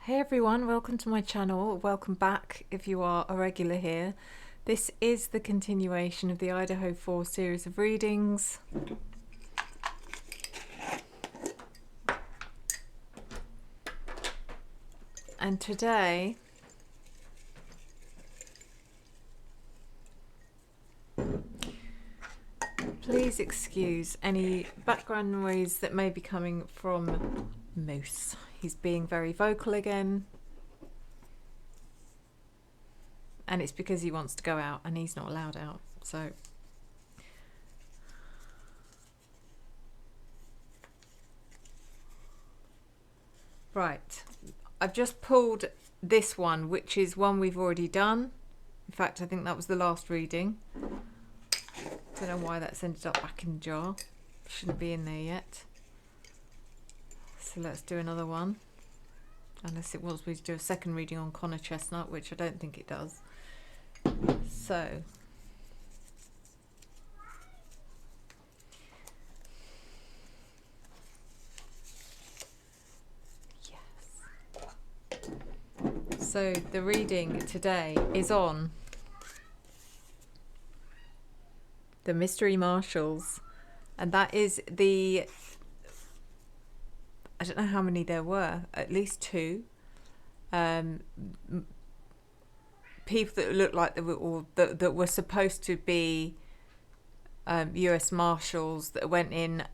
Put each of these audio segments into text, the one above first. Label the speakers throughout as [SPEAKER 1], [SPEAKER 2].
[SPEAKER 1] Hey everyone, welcome to my channel. Welcome back if you are a regular here. This is the continuation of the Idaho 4 series of readings. And today please excuse any background noise that may be coming from Moose. He's being very vocal again. And it's because he wants to go out and he's not allowed out. So right. I've just pulled this one, which is one we've already done. In fact, I think that was the last reading. Don't know why that's ended up back in the jar. Shouldn't be in there yet. So let's do another one. Unless it wants me to do a second reading on Connor Chestnut, which I don't think it does. So So the reading today is on the Mystery Marshals, and that is the, I don't know how many there were, at least two people that looked like they were, or that were supposed to be US Marshals that went in,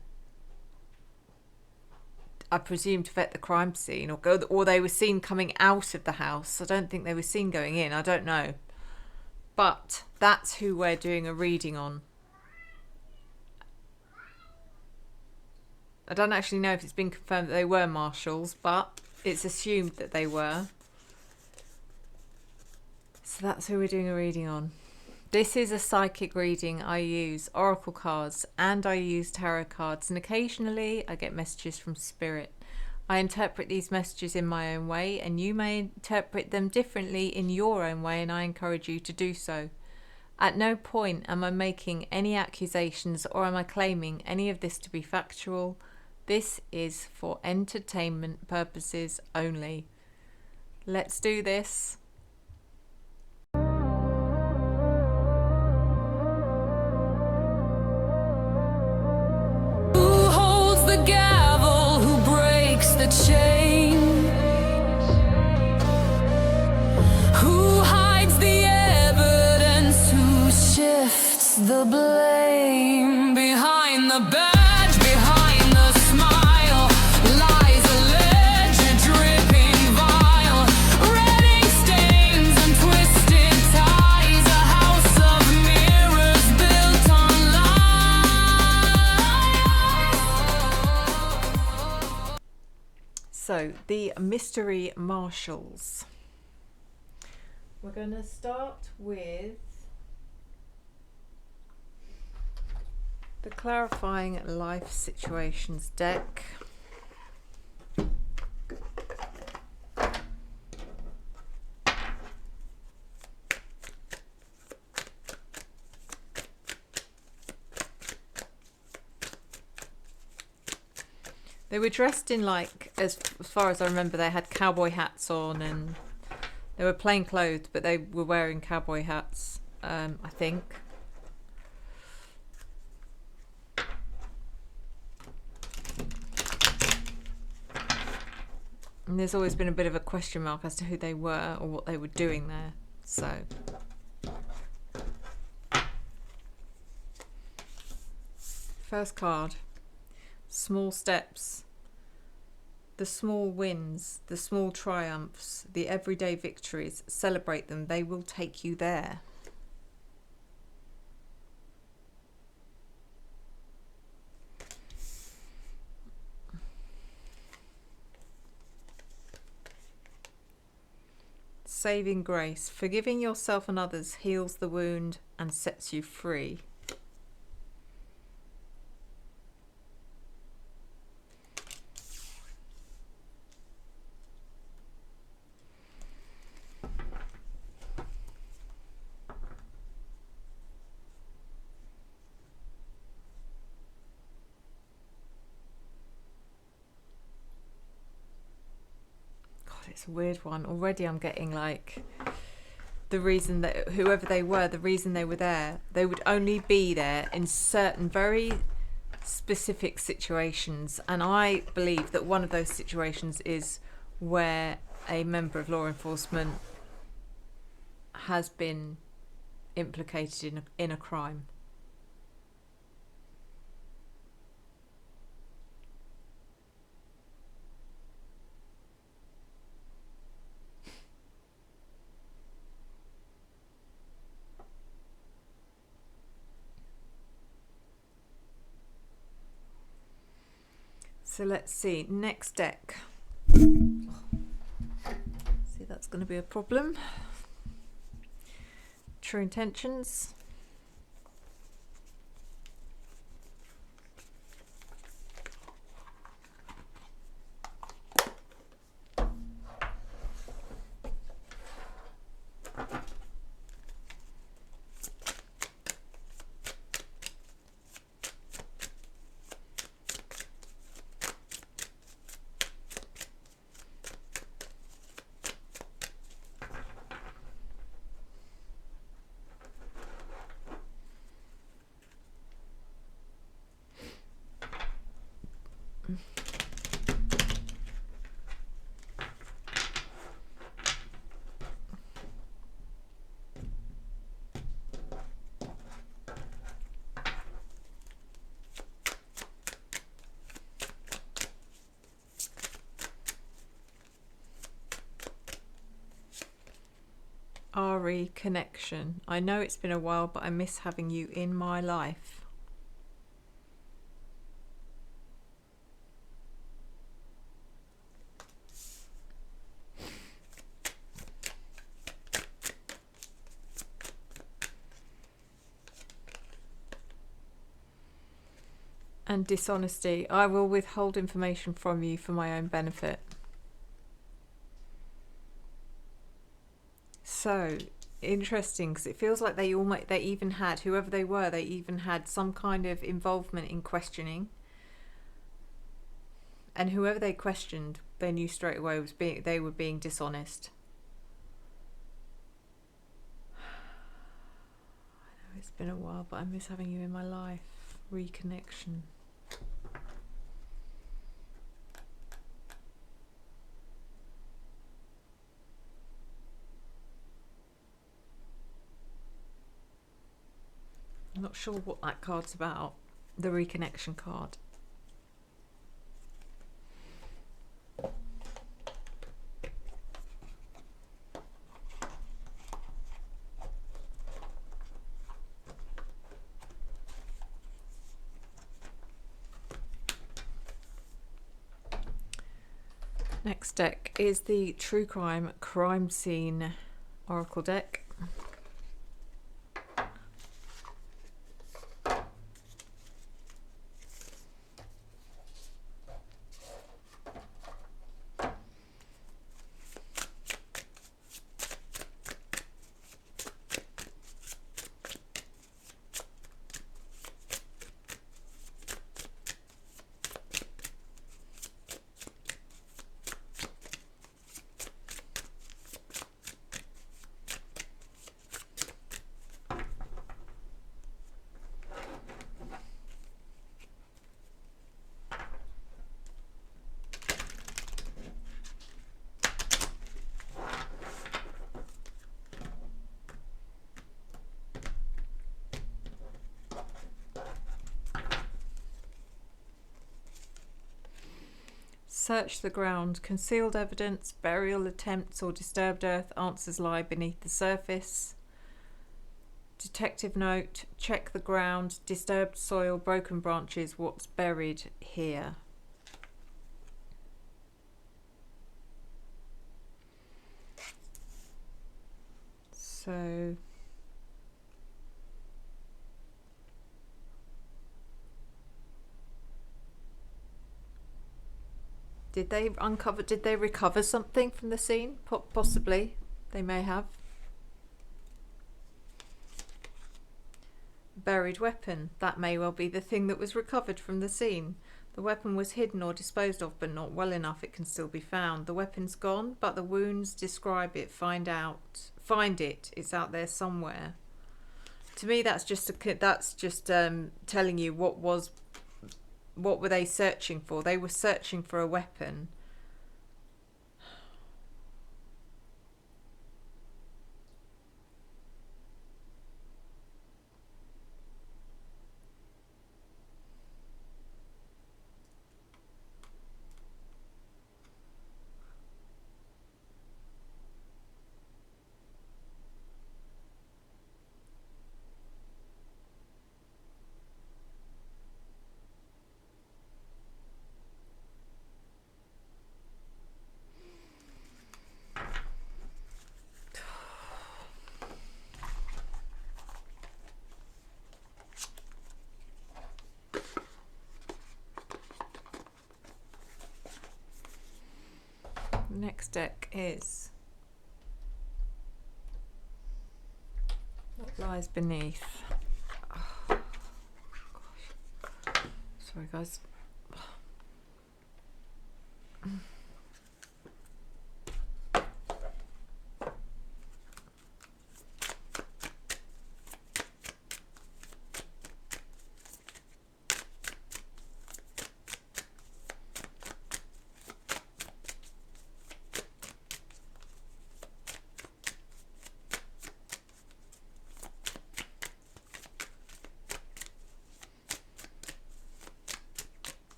[SPEAKER 1] I presume, to vet the crime scene, or they were seen coming out of the house. I don't think they were seen going in. I don't know. But that's who we're doing a reading on. I don't actually know if it's been confirmed that they were marshals, but it's assumed that they were. So that's who we're doing a reading on. This is a psychic reading. I use oracle cards and I use tarot cards, and occasionally I get messages from spirit. I interpret these messages in my own way, and you may interpret them differently in your own way, and I encourage you to do so. At no point am I making any accusations or am I claiming any of this to be factual. This is for entertainment purposes only. Let's do this.
[SPEAKER 2] The chain, who hides the evidence, who shifts the blame? Behind the badge, behind the smile, lies a ledger dripping vile, redding stains and twisted ties, a house of mirrors built on lies.
[SPEAKER 1] So, the Mystery Marshals. We're going to start with the Clarifying Life Situations deck. They were dressed in, like, as far as I remember, they had cowboy hats on, and they were plain clothes, but they were wearing cowboy hats, I think. And there's always been a bit of a question mark as to who they were or what they were doing there. So first card. Small steps, the small wins, the small triumphs, the everyday victories. Celebrate them. They will take you there. Saving grace. Forgiving yourself and others heals the wound and sets you free. it's a weird one. Already I'm getting like the reason that whoever they were, the reason they were there, they would only be there in certain very specific situations. And I believe that one of those situations is where a member of law enforcement has been implicated in a crime. So let's see, next deck. See, that's going to be a problem. True intentions. Reconnection. I know it's been a while, but I miss having you in my life. And dishonesty. I will withhold information from you for my own benefit. So interesting, because it feels like they even had, whoever they were, they even had some kind of involvement in questioning, and whoever they questioned, they knew straight away they were being dishonest. I know it's been a while, but I miss having you in my life. Reconnection. I'm not sure what that card's about, the reconnection card. Next deck is the True Crime Scene Oracle deck. Search the ground. Concealed evidence, burial attempts or disturbed earth. Answers lie beneath the surface. Detective note. Check the ground. Disturbed soil, broken branches. What's buried here? So... Did they recover something from the scene? Possibly. They may have. Buried weapon. That may well be the thing that was recovered from the scene. The weapon was hidden or disposed of, but not well enough. It can still be found. The weapon's gone, but the wounds describe it. Find it. It's out there somewhere. To me, that's just telling you what were they searching for. They were searching for a weapon. Next deck is What Lies Beneath. Oh, gosh. Sorry guys.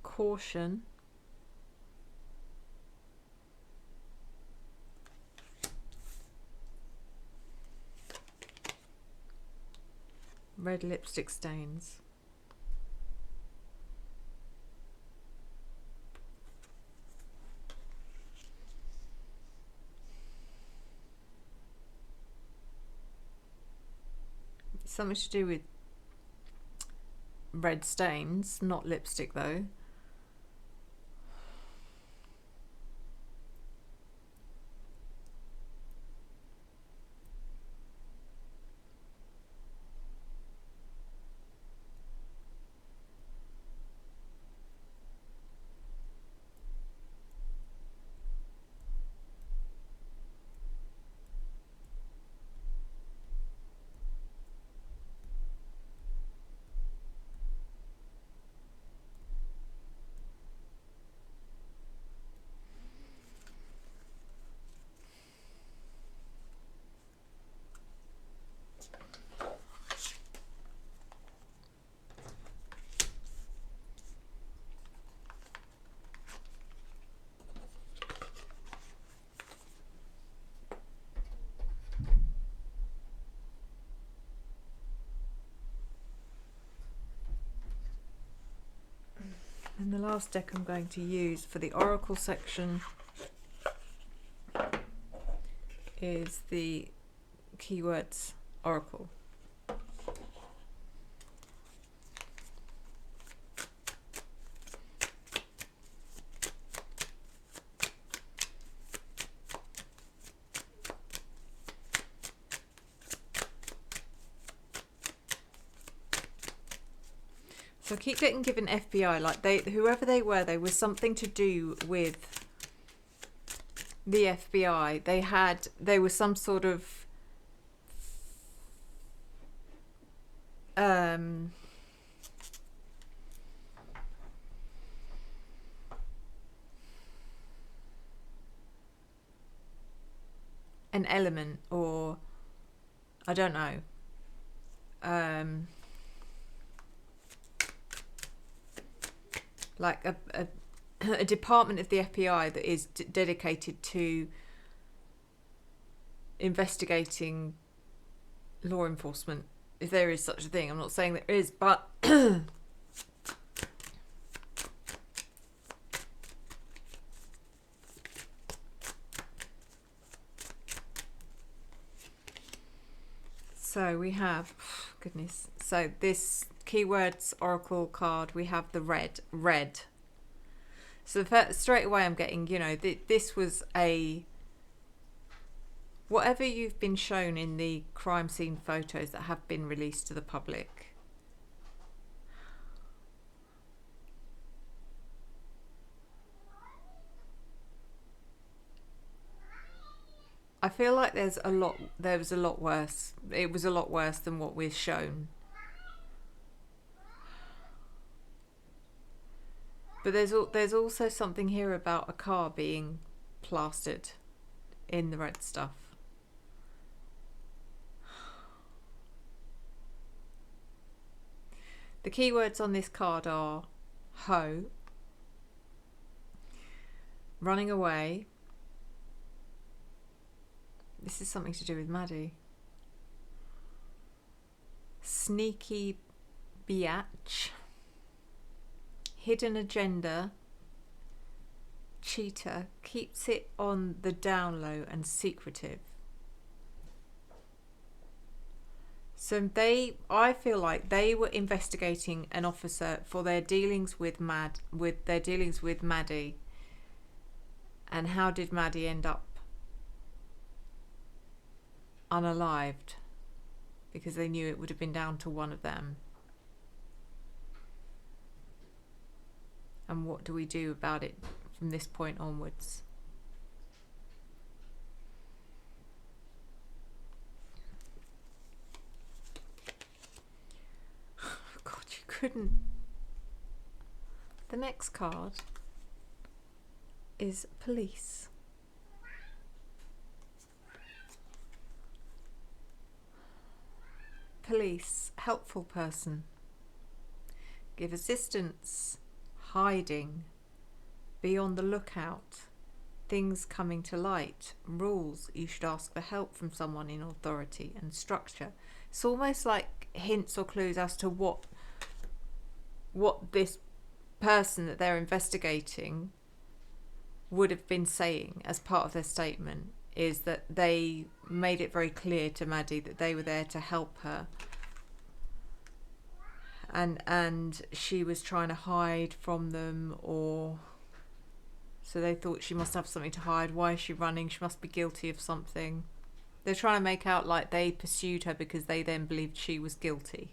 [SPEAKER 1] Caution. Red lipstick stains. Something to do with red stains, not lipstick though. And the last deck I'm going to use for the Oracle section is the Keywords Oracle. So I keep getting given FBI, like whoever they were something to do with the FBI. They were some sort of an element, or I don't know. Like a department of the FBI that is dedicated to investigating law enforcement, if there is such a thing. I'm not saying there is, but so we have, goodness, so this Keywords Oracle card, we have the red. So straight away I'm getting, this was Whatever you've been shown in the crime scene photos that have been released to the public, I feel like there was a lot worse. It was a lot worse than what we're shown. But there's also something here about a car being plastered in the red stuff. The keywords on this card are hoe, running away. This is something to do with Maddie. Sneaky biatch. Hidden agenda. Cheater. Keeps it on the down low and secretive. So I feel like they were investigating an officer for their dealings with Maddie. And how did Maddie end up unalived? Because they knew it would have been down to one of them. And what do we do about it from this point onwards? God, you couldn't. The next card is police. Police, helpful person. Give assistance. Hiding, be on the lookout, things coming to light, rules, you should ask for help from someone in authority, and structure. It's almost like hints or clues as to what this person that they're investigating would have been saying as part of their statement, is that they made it very clear to Maddie that they were there to help her. And she was trying to hide from them, or so they thought she must have something to hide. Why is she running? She must be guilty of something. They're trying to make out like they pursued her because they then believed she was guilty.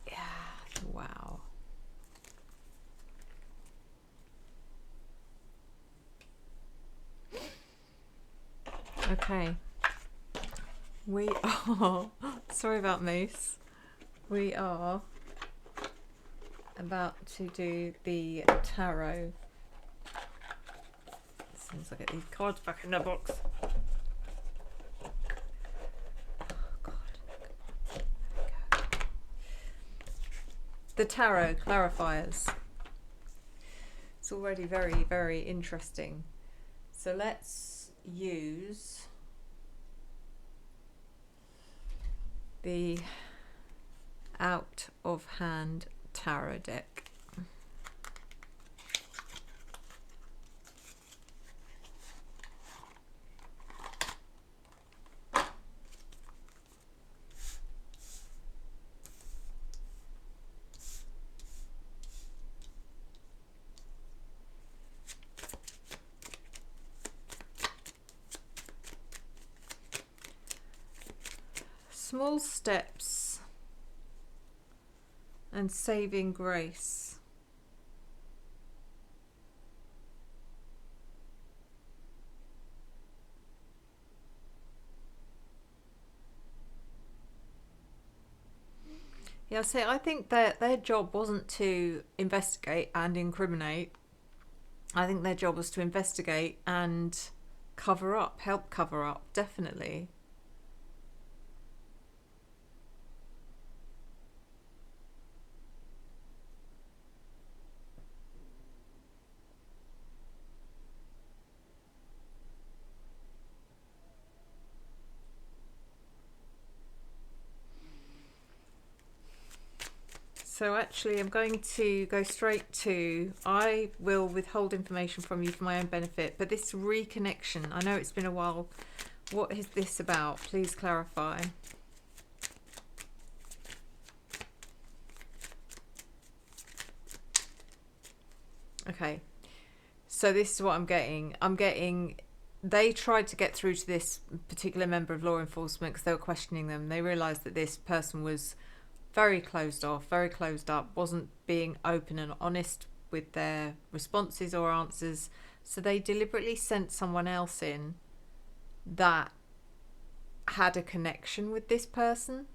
[SPEAKER 1] Yeah, wow. Okay, we are, sorry about Moose, we are about to do the tarot. As soon as I get these cards back in the box. Oh God, come on. There we go. The tarot clarifiers. It's already very, very interesting. So let's use the out of hand tarot deck. Small steps and saving grace. Yeah, see, I think that their job wasn't to investigate and incriminate. I think their job was to investigate and cover up, help cover up, definitely. So actually I'm going to go straight to, I will withhold information from you for my own benefit, but this reconnection, I know it's been a while. What is this about? Please clarify. Okay. So this is what I'm getting. They tried to get through to this particular member of law enforcement because they were questioning them. They realised that this person was very closed off, very closed up, wasn't being open and honest with their responses or answers. So they deliberately sent someone else in that had a connection with this person.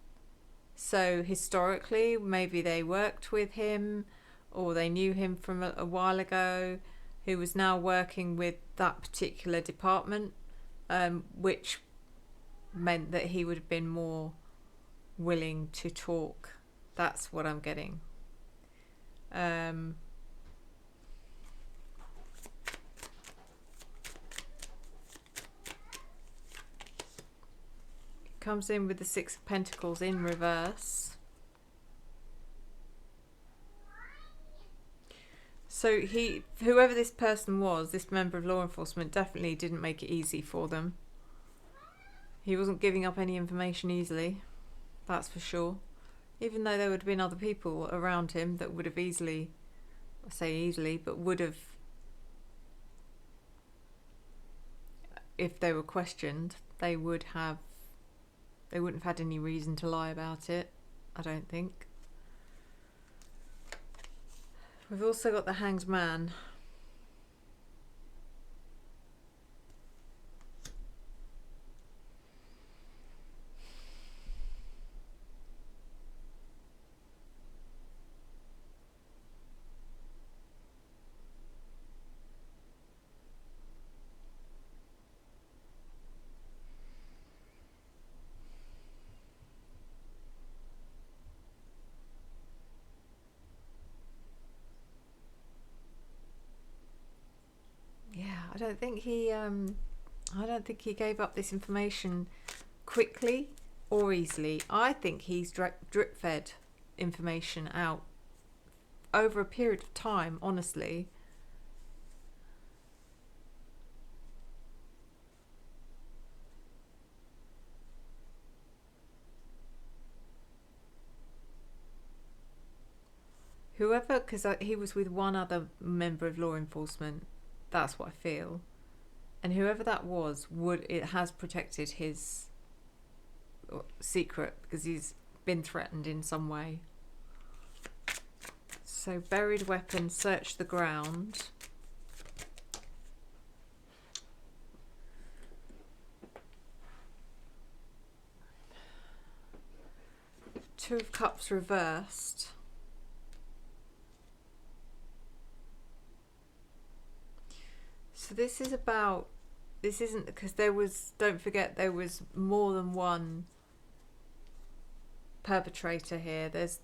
[SPEAKER 1] So historically, maybe they worked with him or they knew him from a while ago, who was now working with that particular department, which meant that he would have been more willing to talk. That's what I'm getting. Comes in with the Six of Pentacles in reverse. So whoever this person was, this member of law enforcement, definitely didn't make it easy for them. He wasn't giving up any information easily, that's for sure. Even though there would have been other people around him that would have easily, I say easily, but would have, if they were questioned, they wouldn't have had any reason to lie about it, I don't think. We've also got the Hanged Man. I don't think he gave up this information quickly or easily. I think he's drip fed information out over a period of time, honestly. Whoever, because he was with one other member of law enforcement. That's what I feel. And whoever that was, it has protected his secret because he's been threatened in some way. So buried weapon, search the ground. Two of Cups reversed. So this isn't because don't forget there was more than one perpetrator here. There's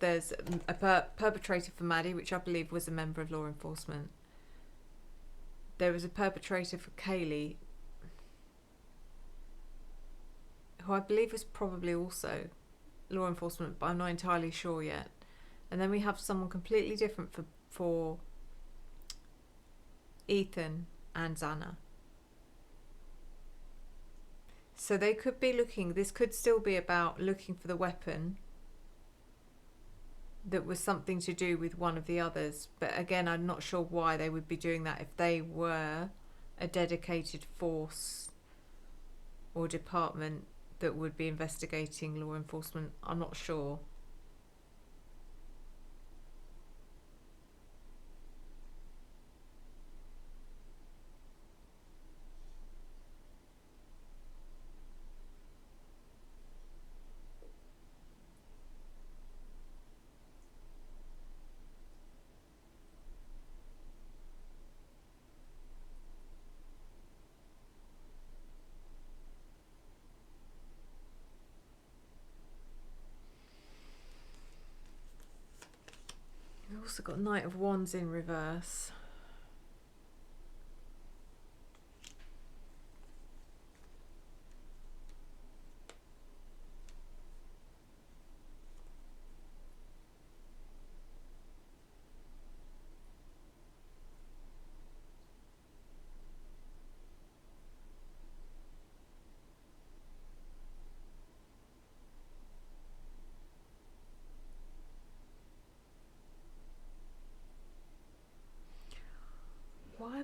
[SPEAKER 1] a perpetrator for Maddie, which I believe was a member of law enforcement. There was a perpetrator for Kaylee, who I believe was probably also law enforcement, but I'm not entirely sure yet. And then we have someone completely different for Ethan and Xana. So they could be looking, this could still be about looking for the weapon that was something to do with one of the others. But again, I'm not sure why they would be doing that if they were a dedicated force or department that would be investigating law enforcement. I'm not sure. We've also got Knight of Wands in reverse.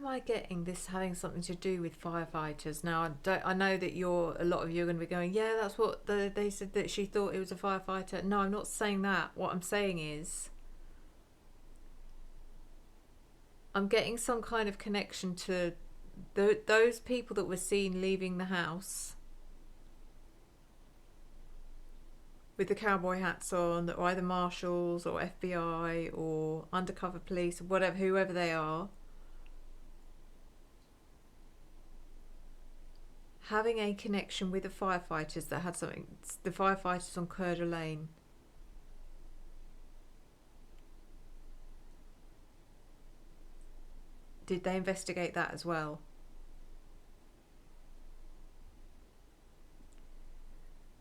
[SPEAKER 1] am I getting this having something to do with firefighters? Now, I know that a lot of you are going to be going, yeah, that's what they said, that she thought it was a firefighter. No, I'm not saying that. What I'm saying is, I'm getting some kind of connection to those people that were seen leaving the house with the cowboy hats on, that are either marshals or FBI or undercover police, or whatever, whoever they are, having a connection with the firefighters that had something, the firefighters on Coeur d'Alene. Did they investigate that as well?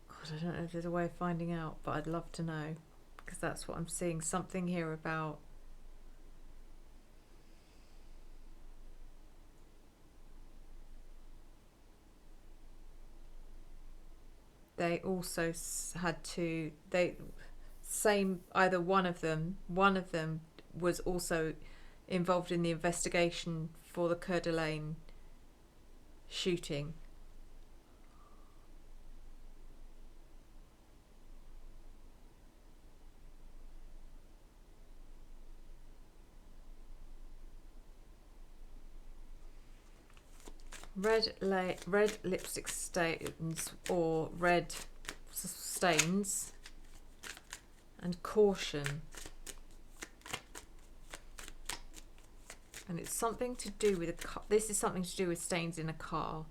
[SPEAKER 1] God, I don't know if there's a way of finding out, but I'd love to know, because that's what I'm seeing. Something here about they also had to, either one of them was also involved in the investigation for the Coeur d'Alene shooting. Red lipstick stains or red stains, and caution. And it's something to do with this is something to do with stains in a car.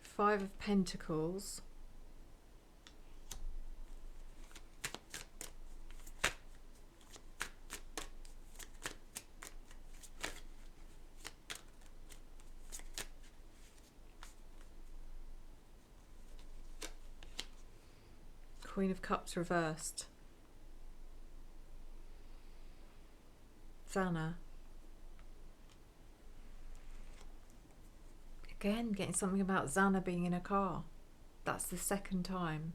[SPEAKER 1] 5 of Pentacles. Queen of Cups reversed. Xana. Again, getting something about Xana being in a car. That's the second time.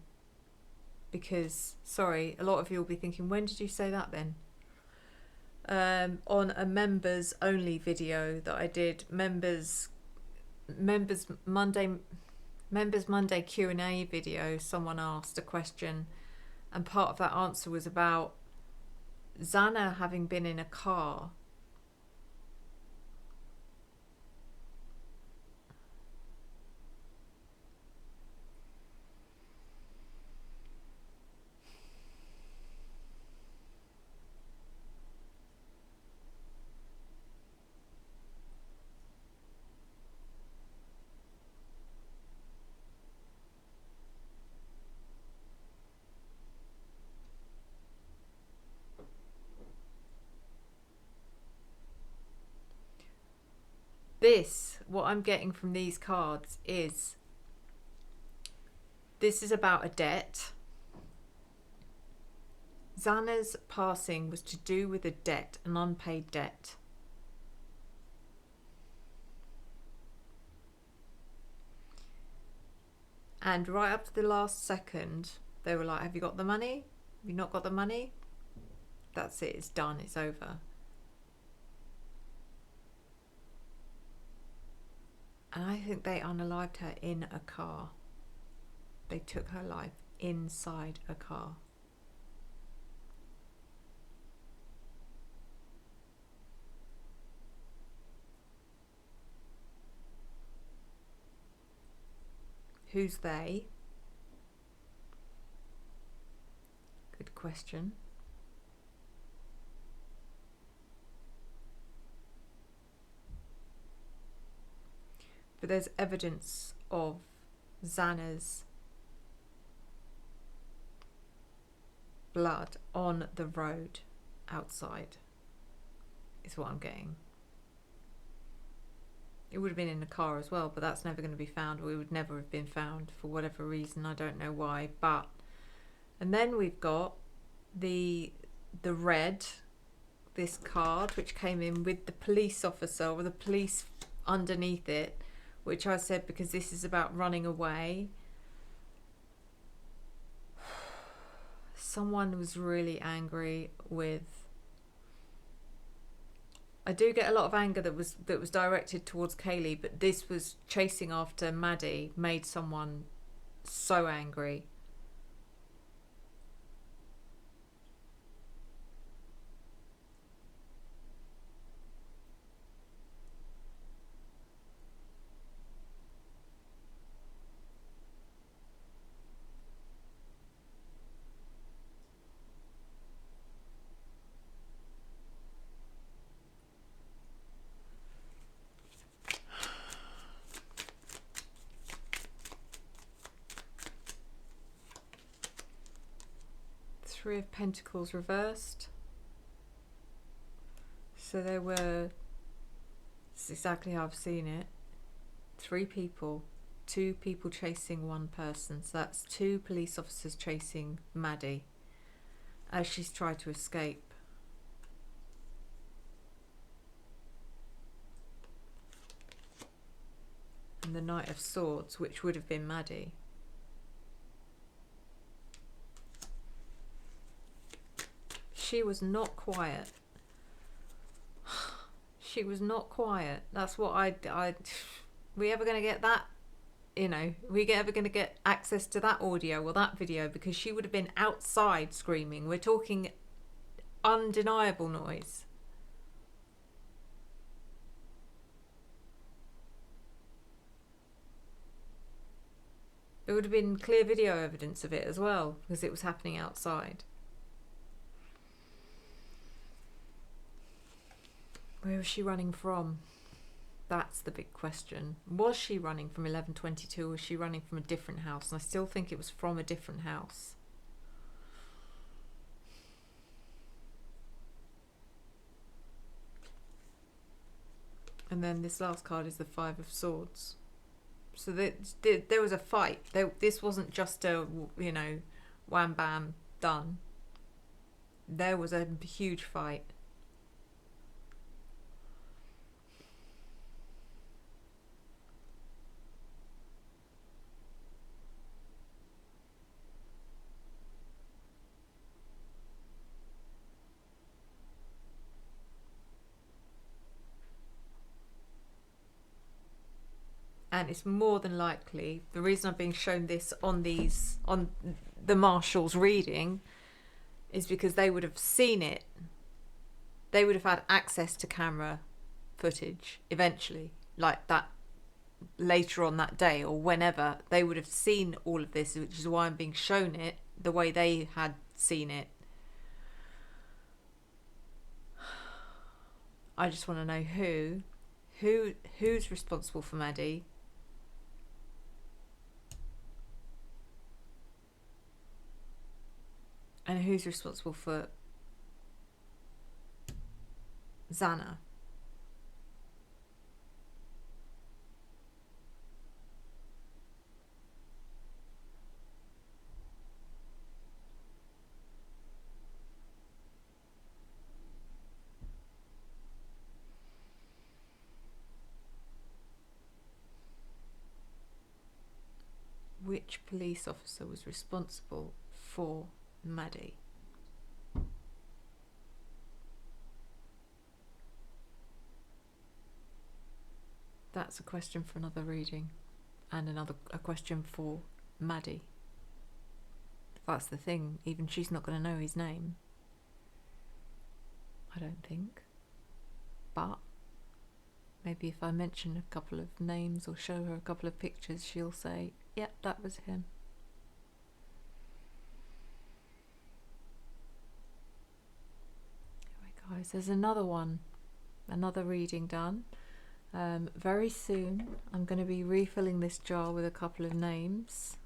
[SPEAKER 1] Because, sorry, a lot of you will be thinking, when did you say that then? On a members only video that I did, members Monday Q&A video, someone asked a question, and part of that answer was about Xana having been in a car. What I'm getting from these cards is, this is about a debt. Xana's passing was to do with a debt, an unpaid debt. And right up to the last second, they were like, have you got the money? Have you not got the money? That's it, it's done, it's over. And I think they unalived her in a car. They took her life inside a car. Who's they? Good question. But there's evidence of Xana's blood on the road outside, is what I'm getting. It would have been in the car as well, but that's never going to be found, or it would never have been found for whatever reason. I don't know why. But, and then we've got the red, this card, which came in with the police officer or the police underneath it, which I said because this is about running away. Someone was really angry with I do get a lot of anger that was directed towards Kaylee, but this was chasing after Maddie made someone so angry. Three of Pentacles reversed. So there were, this is exactly how I've seen it, 3 people, 2 people chasing 1 person. So that's 2 police officers chasing Maddie as she's tried to escape. And the Knight of Swords, which would have been Maddie. She was not quiet. She was not quiet. That's what we ever going to get that, you know, we ever going to get access to that audio or that video, because she would have been outside screaming. We're talking undeniable noise. There would have been clear video evidence of it as well, because it was happening outside. Where was she running from? That's the big question. Was she running from 1122 or was she running from a different house? And I still think it was from a different house. And then this last card is the 5 of Swords. So there was a fight. This wasn't just a, you know, wham bam, done. There was a huge fight. And it's more than likely, the reason I'm being shown this on the Marshals reading is because they would have seen it. They would have had access to camera footage eventually, like that later on that day or whenever. They would have seen all of this, which is why I'm being shown it the way they had seen it. I just want to know who's responsible for Maddie. And who's responsible for Xana? Which police officer was responsible for Maddie? That's a question for another reading, and a question for Maddie. That's the thing, even she's not going to know his name, I don't think. But maybe if I mention a couple of names or show her a couple of pictures, she'll say, yep, that was him. Guys, there's another reading done. Very soon I'm going to be refilling this jar with a couple of names,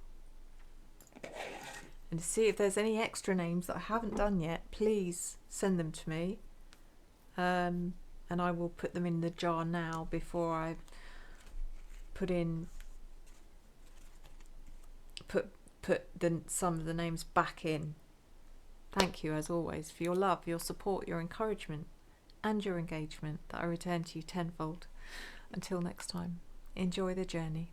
[SPEAKER 1] and to see if there's any extra names that I haven't done yet, please send them to me, and I will put them in the jar now before I put some of the names back in. Thank you, as always, for your love, your support, your encouragement, and your engagement that I return to you tenfold. Until next time, enjoy the journey.